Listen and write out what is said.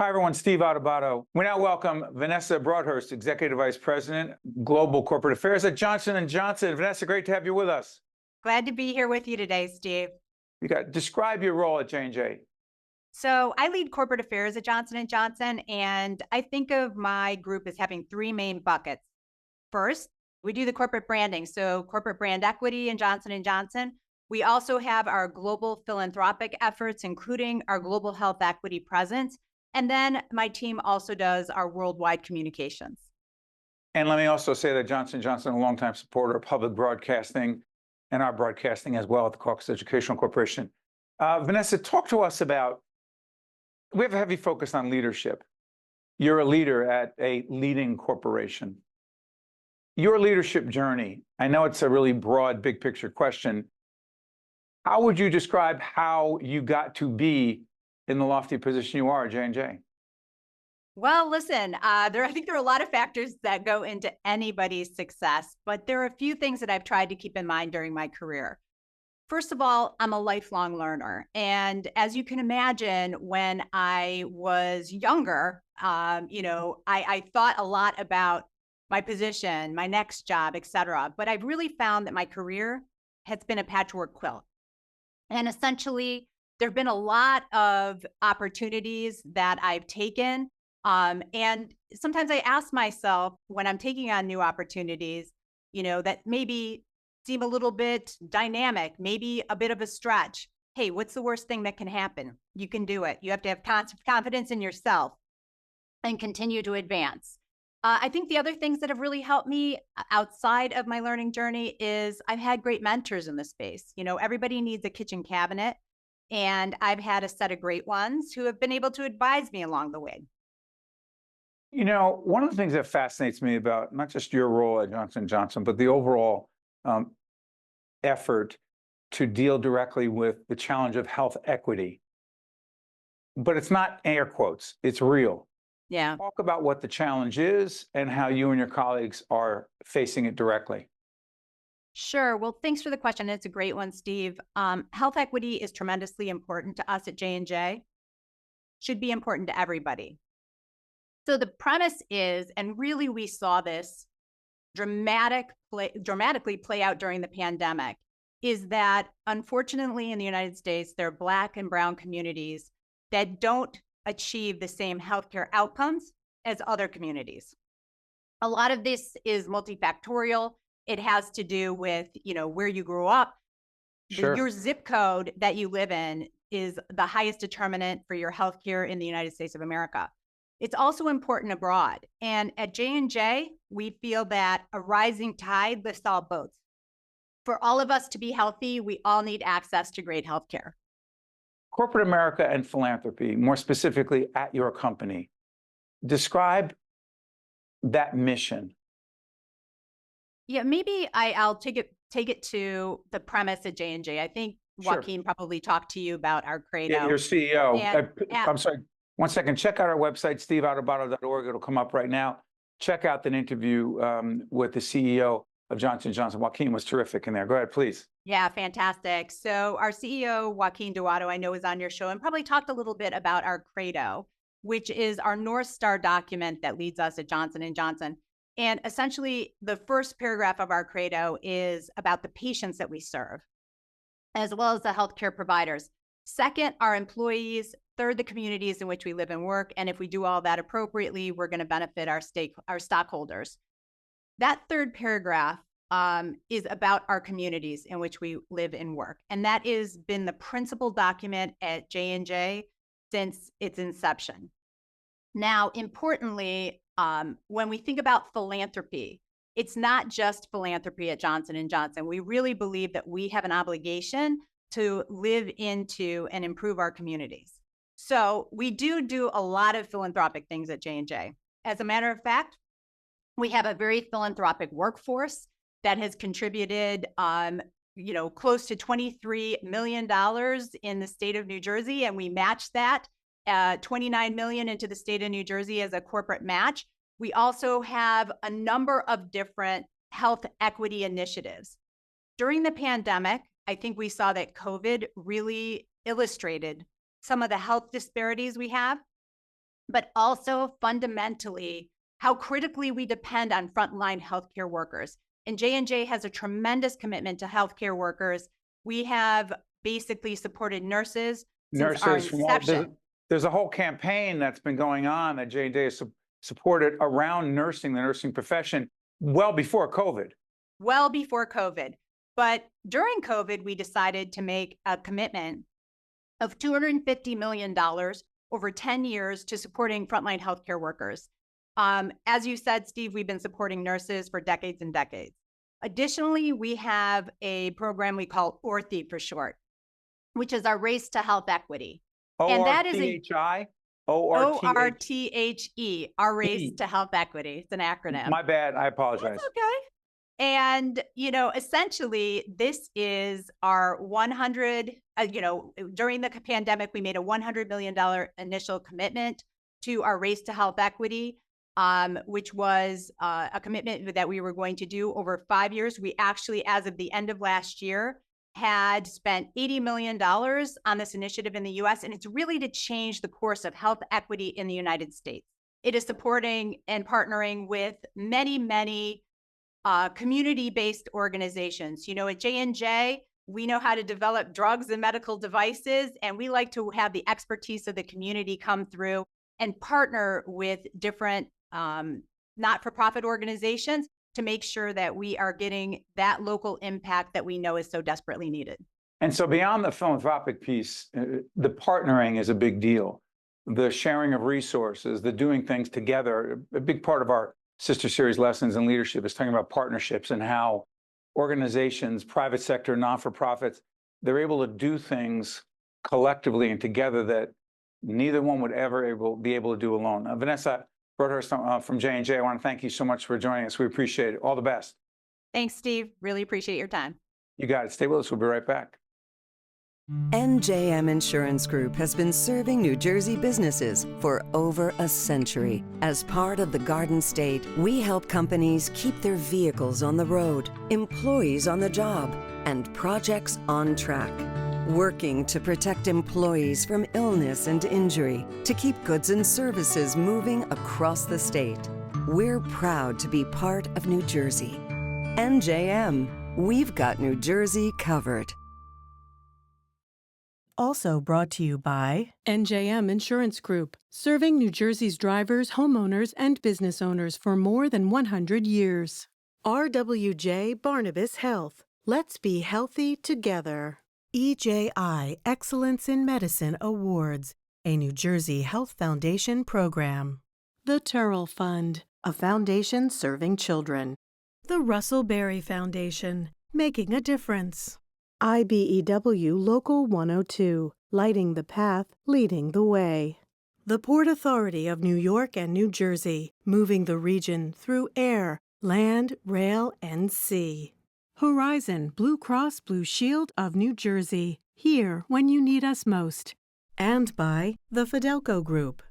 Hi, everyone. Steve Adubato. We now welcome Vanessa Broadhurst, Executive Vice President, Global Corporate Affairs at Johnson & Johnson. Vanessa, great to have you with us. Glad to be here with you today, Steve. Describe your role at J&J. So I lead corporate affairs at Johnson & Johnson, and I think of my group as having three main buckets. First, we do the corporate branding, so corporate brand equity in Johnson & Johnson. We also have our global philanthropic efforts, including our global health equity presence. And then my team also does our worldwide communications. And let me also say that Johnson & Johnson, a longtime supporter of public broadcasting and our broadcasting as well at the Caucus Educational Corporation. Vanessa, talk to us about, we have a heavy focus on leadership. You're a leader at a leading corporation. Your leadership journey, I know it's a really broad, big picture question. How would you describe how you got to be in the lofty position you are at J&J? Well, listen, I think there are a lot of factors that go into anybody's success, but there are a few things that I've tried to keep in mind during my career. First of all, I'm a lifelong learner. And as you can imagine, when I was younger, I thought a lot about my position, my next job, et cetera. But I've really found that my career has been a patchwork quilt. And essentially, there have been a lot of opportunities that I've taken. And sometimes I ask myself when I'm taking on new opportunities, that maybe seem a little bit dynamic, maybe a bit of a stretch. Hey, what's the worst thing that can happen? You can do it. You have to have confidence in yourself and continue to advance. I think the other things that have really helped me outside of my learning journey is I've had great mentors in the space. Everybody needs a kitchen cabinet. And I've had a set of great ones who have been able to advise me along the way. One of the things that fascinates me about not just your role at Johnson & Johnson, but the overall effort to deal directly with the challenge of health equity. But it's not air quotes, it's real. Yeah. Talk about what the challenge is and how you and your colleagues are facing it directly. Sure. Well, thanks for the question. It's a great one, Steve. Health equity is tremendously important to us at J&J. Should be important to everybody. So the premise is, and really we saw this dramatically play out during the pandemic, is that unfortunately in the United States, there are Black and brown communities that don't achieve the same healthcare outcomes as other communities. A lot of this is multifactorial. It has to do with, where you grew up. Sure. Your zip code that you live in is the highest determinant for your healthcare in the United States of America. It's also important abroad. And at J&J, we feel that a rising tide lifts all boats. For all of us to be healthy, we all need access to great healthcare. Corporate America and philanthropy, more specifically at your company, describe that mission. Yeah, maybe I'll take it to the premise at J&J. I think Sure. Joaquin probably talked to you about our credo. Yeah, your CEO. And, I'm sorry, one second. Check out our website, steveadubato.org. It'll come up right now. Check out that interview with the CEO of Johnson & Johnson. Joaquin was terrific in there. Go ahead, please. Yeah, fantastic. So our CEO, Joaquin Duato, I know is on your show and probably talked a little bit about our credo, which is our North Star document that leads us at Johnson & Johnson. And essentially, the first paragraph of our credo is about the patients that we serve, as well as the healthcare providers. Second, our employees. Third, the communities in which we live and work. And if we do all that appropriately, we're going to benefit our stockholders. That third paragraph is about our communities in which we live and work. And that has been the principal document at J&J since its inception. Now, importantly, when we think about philanthropy, it's not just philanthropy at Johnson & Johnson. We really believe that we have an obligation to live into and improve our communities. So we do a lot of philanthropic things at J&J. As a matter of fact, we have a very philanthropic workforce that has contributed, close to $23 million in the state of New Jersey, and we match that. $29 million into the state of New Jersey as a corporate match. We also have a number of different health equity initiatives. During the pandemic, I think we saw that COVID really illustrated some of the health disparities we have. but also fundamentally how critically we depend on frontline healthcare workers. And J&J has a tremendous commitment to healthcare workers. We have basically supported nurses since our Nurses from all, inception. there's a whole campaign that's been going on that J&J has supported around nursing, the nursing profession, well before COVID. Well before COVID. But during COVID, we decided to make a commitment of $250 million over 10 years to supporting frontline healthcare workers. As you said, Steve, we've been supporting nurses for decades and decades. Additionally, we have a program we call ORTHE for short, which is our Race to Health Equity. And that is a ORTHE, our Race to Health Equity. It's an acronym. My bad. I apologize. That's okay. And, essentially, this is our 100, during the pandemic, we made a $100 million initial commitment to our Race to Health Equity, which was a commitment that we were going to do over 5 years. We actually, as of the end of last year, had spent $80 million on this initiative in the US, and it's really to change the course of health equity in the United States. It is supporting and partnering with many, many community-based organizations. At J&J, we know how to develop drugs and medical devices, and we like to have the expertise of the community come through and partner with different not-for-profit organizations to make sure that we are getting that local impact that we know is so desperately needed. And so beyond the philanthropic piece, the partnering is a big deal. The sharing of resources, the doing things together. A big part of our sister series lessons in leadership is talking about partnerships and how organizations, private sector, non-for-profits, they're able to do things collectively and together that neither one would ever be able to do alone. Vanessa Broadhurst from J&J, I want to thank you so much for joining us. We appreciate it. All the best. Thanks, Steve. Really appreciate your time. You got it. Stay with us. We'll be right back. NJM Insurance Group has been serving New Jersey businesses for over a century. As part of the Garden State, we help companies keep their vehicles on the road, employees on the job, and projects on track. Working to protect employees from illness and injury, to keep goods and services moving across the state. We're proud to be part of New Jersey. NJM, we've got New Jersey covered. Also brought to you by NJM Insurance Group, serving New Jersey's drivers, homeowners, and business owners for more than 100 years. RWJ Barnabas Health. Let's be healthy together. EJI Excellence in Medicine Awards, a New Jersey Health Foundation program. The Turrell Fund, A foundation serving children. The Russell Berry Foundation, making a difference. IBEW Local 102, lighting the path, leading the way. The Port Authority of New York and New Jersey, moving the region through air, land, rail, and sea. Horizon Blue Cross Blue Shield of New Jersey, here when you need us most. And by the Fidelco Group,